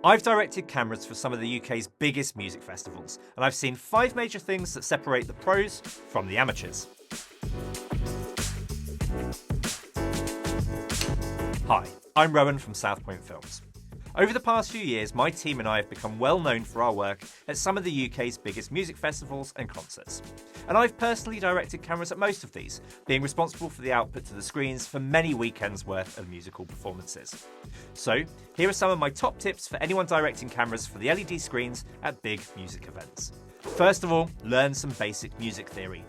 I've directed cameras for some of the UK's biggest music festivals, and I've seen 5 major things that separate the pros from the amateurs. Hi, I'm Rowan from Southpoint Films. Over the past few years, my team and I have become well known for our work at some of the UK's biggest music festivals and concerts. And I've personally directed cameras at most of these, being responsible for the output to the screens for many weekends' worth of musical performances. So, here are some of my top tips for anyone directing cameras for the LED screens at big music events. First of all, learn some basic music theory.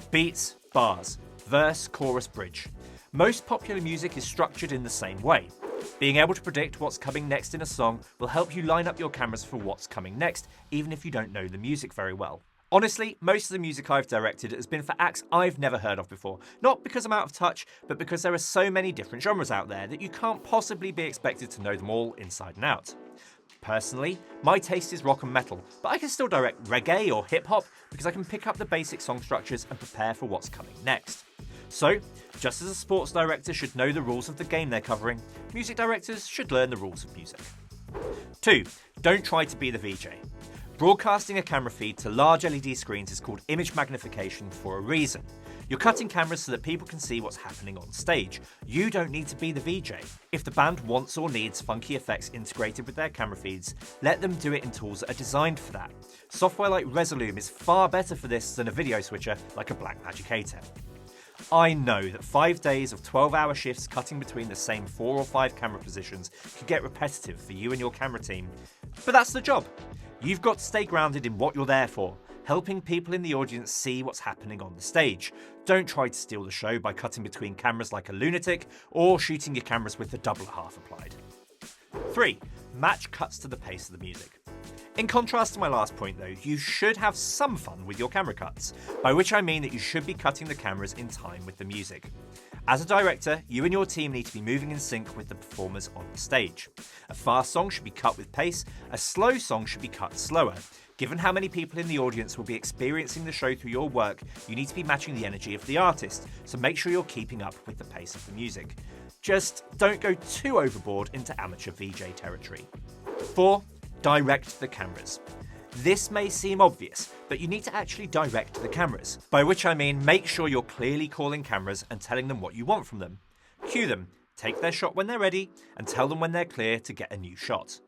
Beats, bars, verse, chorus, bridge. Most popular music is structured in the same way. Being able to predict what's coming next in a song will help you line up your cameras for what's coming next, even if you don't know the music very well. Honestly, most of the music I've directed has been for acts I've never heard of before. Not because I'm out of touch, but because there are so many different genres out there that you can't possibly be expected to know them all inside and out. Personally, my taste is rock and metal, but I can still direct reggae or hip-hop because I can pick up the basic song structures and prepare for what's coming next. So, just as a sports director should know the rules of the game they're covering, music directors should learn the rules of music. 2. Don't try to be the VJ. Broadcasting a camera feed to large LED screens is called image magnification for a reason. You're cutting cameras so that people can see what's happening on stage. You don't need to be the VJ. If the band wants or needs funky effects integrated with their camera feeds, let them do it in tools that are designed for that. Software like Resolume is far better for this than a video switcher like a Blackmagic A10. I know that 5 days of 12-hour shifts cutting between the same 4 or 5 camera positions can get repetitive for you and your camera team, but that's the job. You've got to stay grounded in what you're there for, helping people in the audience see what's happening on the stage. Don't try to steal the show by cutting between cameras like a lunatic or shooting your cameras with the double half applied. 3. Match cuts to the pace of the music. In contrast to my last point though, you should have some fun with your camera cuts, by which I mean that you should be cutting the cameras in time with the music. As a director, you and your team need to be moving in sync with the performers on the stage. A fast song should be cut with pace, a slow song should be cut slower. Given how many people in the audience will be experiencing the show through your work, you need to be matching the energy of the artist, so make sure you're keeping up with the pace of the music. Just don't go too overboard into amateur VJ territory. 4. Direct the cameras. This may seem obvious, but you need to actually direct the cameras, by which I mean make sure you're clearly calling cameras and telling them what you want from them. Cue them, take their shot when they're ready, and tell them when they're clear to get a new shot.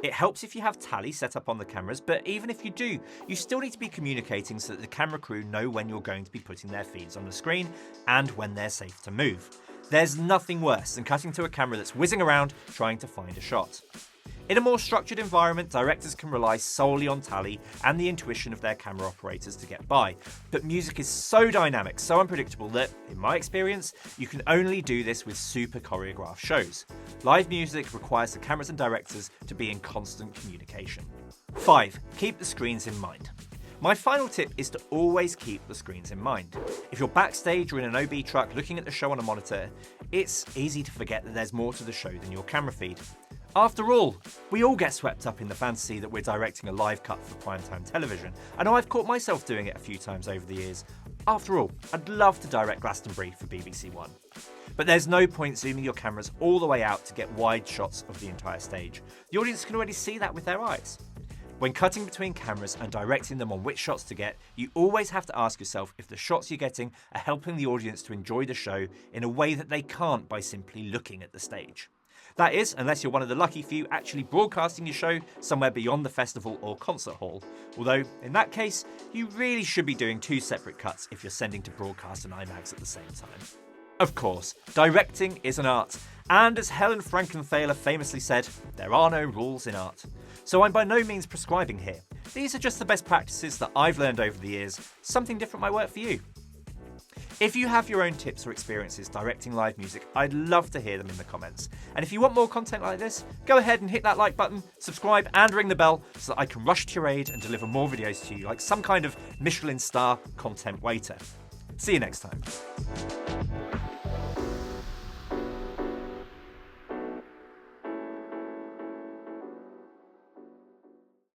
It helps if you have tally set up on the cameras, but even if you do, you still need to be communicating so that the camera crew know when you're going to be putting their feeds on the screen and when they're safe to move. There's nothing worse than cutting to a camera that's whizzing around trying to find a shot. In a more structured environment, directors can rely solely on tally and the intuition of their camera operators to get by. But music is so dynamic, so unpredictable that, in my experience, you can only do this with super choreographed shows. Live music requires the cameras and directors to be in constant communication. 5. Keep the screens in mind. My final tip is to always keep the screens in mind. If you're backstage or in an OB truck looking at the show on a monitor, it's easy to forget that there's more to the show than your camera feed. After all, we all get swept up in the fantasy that we're directing a live cut for primetime television. I know I've caught myself doing it a few times over the years. After all, I'd love to direct Glastonbury for BBC One. But there's no point zooming your cameras all the way out to get wide shots of the entire stage. The audience can already see that with their eyes. When cutting between cameras and directing them on which shots to get, you always have to ask yourself if the shots you're getting are helping the audience to enjoy the show in a way that they can't by simply looking at the stage. That is, unless you're one of the lucky few actually broadcasting your show somewhere beyond the festival or concert hall. Although, in that case, you really should be doing 2 separate cuts if you're sending to broadcast and IMAX at the same time. Of course, directing is an art, and as Helen Frankenthaler famously said, there are no rules in art. So I'm by no means prescribing here. These are just the best practices that I've learned over the years. Something different might work for you. If you have your own tips or experiences directing live music, I'd love to hear them in the comments. And if you want more content like this, go ahead and hit that like button, subscribe and ring the bell so that I can rush to your aid and deliver more videos to you like some kind of Michelin star content waiter. See you next time.